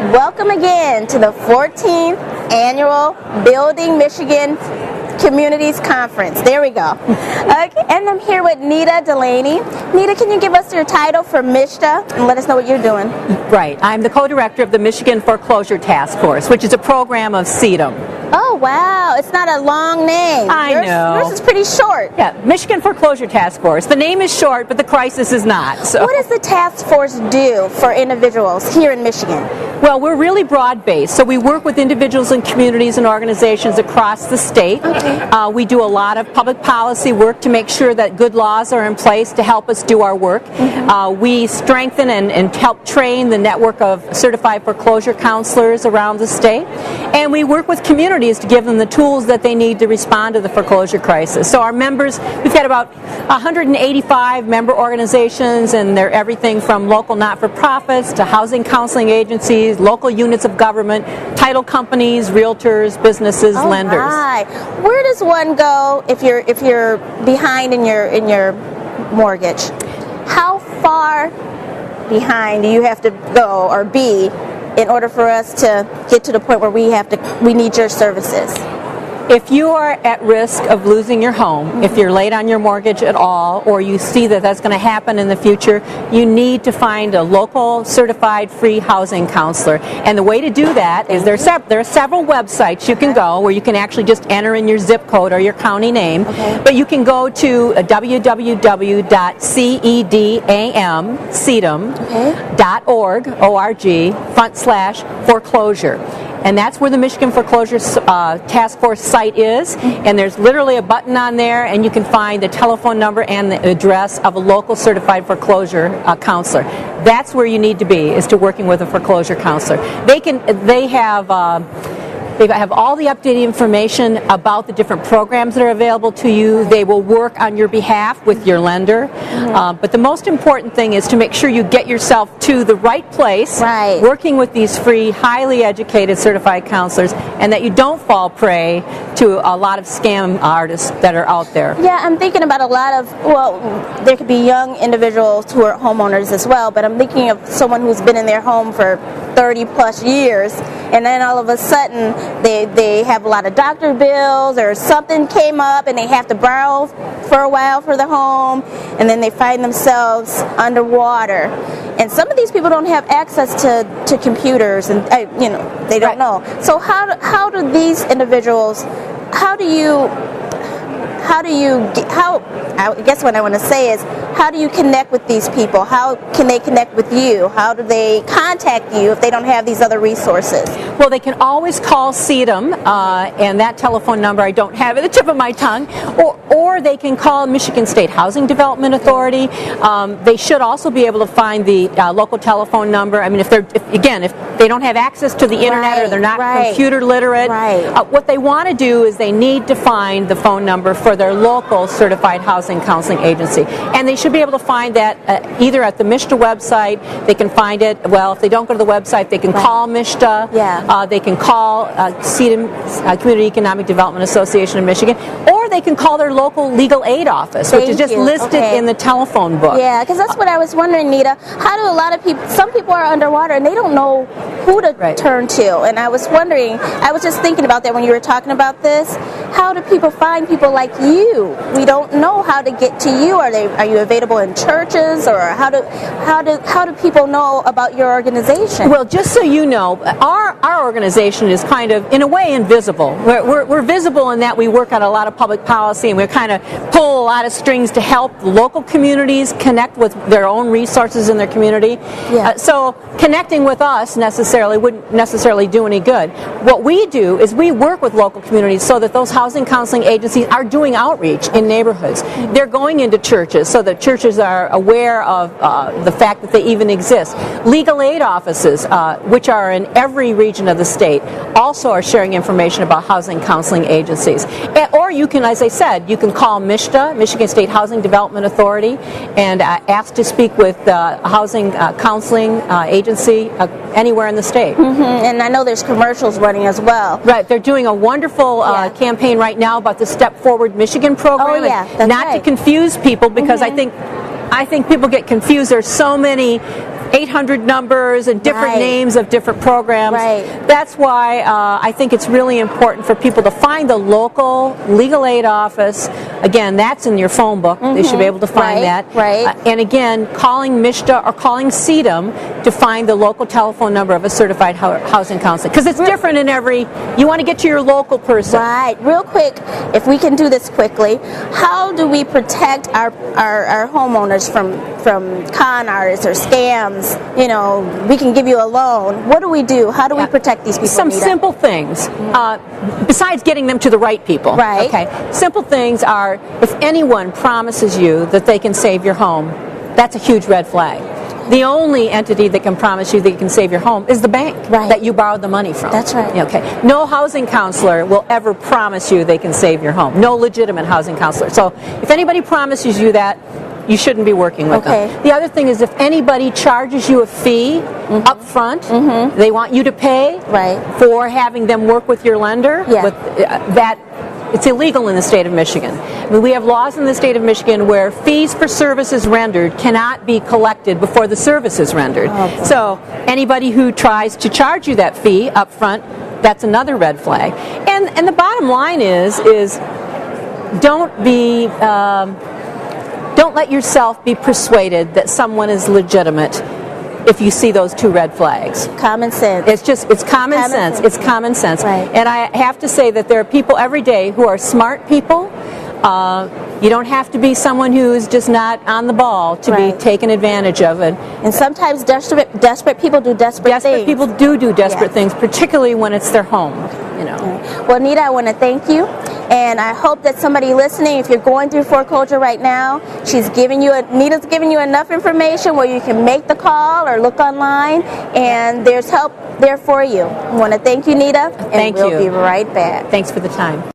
Welcome again to the 14th Annual Building Michigan Communities Conference. There we go. Okay, and I'm here with Neeta Delaney. Neeta, can you give us your title for MISTA and let us know what you're doing? Right. I'm the co-director of the Michigan Foreclosure Task Force, which is a program of CEDM. Oh, wow. It's not a long name. I know. Yours is pretty short. Yeah, Michigan Foreclosure Task Force. The name is short, but the crisis is not. So. What does the task force do for individuals here in Michigan? Well, we're really broad-based, so we work with individuals and communities and organizations across the state. Okay. We do a lot of public policy work to make sure that good laws are in place to help us do our work. Mm-hmm. We strengthen and help train the network of certified foreclosure counselors around the state. And we work with communities to give them the tools that they need to respond to the foreclosure crisis. So our members, we've got about 185 member organizations, and they're everything from local not-for-profits to housing counseling agencies, local units of government, title companies, realtors, businesses, lenders. Right. Where does one go if you're behind in your mortgage? How far behind do you have to go or be in order for us to get to the point where we need your services? If you are at risk of losing your home, if you're late on your mortgage at all, or you see that that's going to happen in the future, you need to find a local certified free housing counselor. And the way to do that is there are several websites you can go where you can actually just enter in your zip code or your county name. Okay. But you can go to www.cedm.org/foreclosure. And that's where the Michigan Foreclosure Task Force site is. And there's literally a button on there, and you can find the telephone number and the address of a local certified foreclosure counselor. That's where you need to be, is to working with a foreclosure counselor. They have all the updated information about the different programs that are available to you. They will work on your behalf with your lender. But the most important thing is to make sure you get yourself to the right place, working with these free, highly educated, certified counselors, and that you don't fall prey to a lot of scam artists that are out there. Yeah, I'm thinking about there could be young individuals who are homeowners as well, but I'm thinking of someone who's been in their home for 30 plus years, and then all of a sudden they have a lot of doctor bills or something came up and they have to borrow for a while for the home, and then they find themselves underwater. And some of these people don't have access to computers, and they don't know. So how do these individuals, I guess what I want to say is, how do you connect with these people? How can they connect with you? How do they contact you if they don't have these other resources? Well, they can always call CEDM, and that telephone number I don't have at the tip of my tongue, or they can call Michigan State Housing Development Authority. They should also be able to find the local telephone number. I mean, if they don't have access to the internet, or they're not computer literate, what they want to do is they need to find the phone number for their local certified housing counseling agency. And they should be able to find that either at the MISTA website. They can find it, if they don't go to the website, they can call MISTA. They can call CEDM, Community Economic Development Association of Michigan, or they can call their local legal aid office, which is just listed in the telephone book. Yeah, because that's what I was wondering, Neeta. How do some people are underwater and they don't know who to turn to. And I was just thinking about that when you were talking about this. How do people find people like you? We don't know how to get to you. Are you available in churches, or how do people know about your organization? Well, just so you know, our organization is kind of, in a way, invisible. We're visible in that we work on a lot of public policy, and we kind of pull a lot of strings to help local communities connect with their own resources in their community. So connecting with us wouldn't necessarily do any good. What we do is we work with local communities so that those housing counseling agencies are doing outreach in neighborhoods. They're going into churches so that churches are aware of the fact that they even exist. Legal aid offices, which are in every region of the state, also are sharing information about housing counseling agencies. Or you can, as I said, you can call MISTA, Michigan State Housing Development Authority, and ask to speak with a housing counseling agency anywhere in the state. And I know there's commercials running as well. Right, they're doing a wonderful campaign right now about the Step Forward Michigan program. That's not to confuse people, because I think people get confused. There's so many 800 numbers and different names of different programs. That's why I think it's really important for people to find the local legal aid office. Again, that's in your phone book. They should be able to find that. And again, calling MSHDA or calling CDM to find the local telephone number of a certified housing counselor. Because it's different in every, you want to get to your local person. Real quick, if we can do this quickly, how do we protect our homeowners from con artists or scams? You know, we can give you a loan. What do we do? How do we protect these people? Some simple things, besides getting them to the right people. Okay. Simple things are, if anyone promises you that they can save your home, that's a huge red flag. The only entity that can promise you that you can save your home is the bank that you borrowed the money from. That's right. Okay. No housing counselor will ever promise you they can save your home. No legitimate housing counselor. So if anybody promises you that, you shouldn't be working with them. The other thing is, if anybody charges you a fee up front, they want you to pay for having them work with your lender, it's illegal in the state of Michigan. I mean, we have laws in the state of Michigan where fees for services rendered cannot be collected before the service is rendered. So anybody who tries to charge you that fee up front, that's another red flag. And the bottom line is don't let yourself be persuaded that someone is legitimate if you see those two red flags. Common sense. It's common sense. It's common sense. And I have to say that there are people every day who are smart people. You don't have to be someone who's just not on the ball to be taken advantage of. And sometimes desperate people do desperate things. Desperate people do desperate things, particularly when it's their home. You know. Well, Neeta, I want to thank you. And I hope that somebody listening, if you're going through foreclosure right now, Neeta's giving you enough information where you can make the call or look online, and there's help there for you. I want to thank you, Neeta. Thank you. We'll be right back. Thanks for the time.